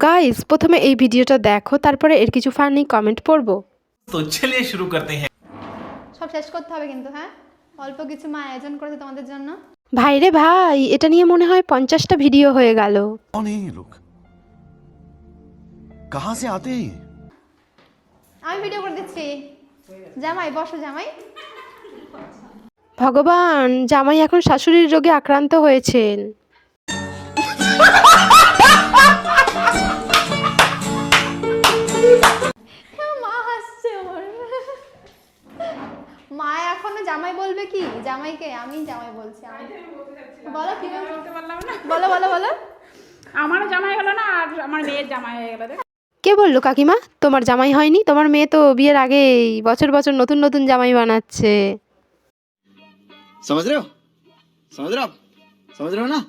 Guys, প্রথমে এই ভিডিওটা দেখো, তারপরে এর কিছু ফানি কমেন্ট পড়বো। তো চলিए शुरू करते हैं। সব শেষ করতে হবে কিন্তু, হ্যাঁ, অল্প কিছু মা আয়োজন করেছে তোমাদের জন্য। ভাই রে ভাই, এটা নিয়ে মনে হয় 50টা ভিডিও হয়ে গেল। कौन है ये लोग? कहां से आते हैं? আমি ভিডিও করে দিচ্ছি। জামাই বসো, জামাই। ভগবান, জামাই এখন শাশুড়ির রোগে আক্রান্ত হয়েছেন। মা হাসছে আমার। মা এখনো জামাই বলবে কি? জামাইকে আমি জামাই বলছি। বলো কি বলতে পারলাম না। বলো বলো বলো। আমারও জামাই হলো না আর আমার মেয়ের জামাই হয়ে গেল। কে বললো কাকিমা তোমার জামাই হয়নি? তোমার মেয়ে তো বিয়ের আগেই বছর বছর নতুন নতুন জামাই বানাচ্ছে। समझ रहे हो? समझ रहे हो आप? समझ रहे हो ना?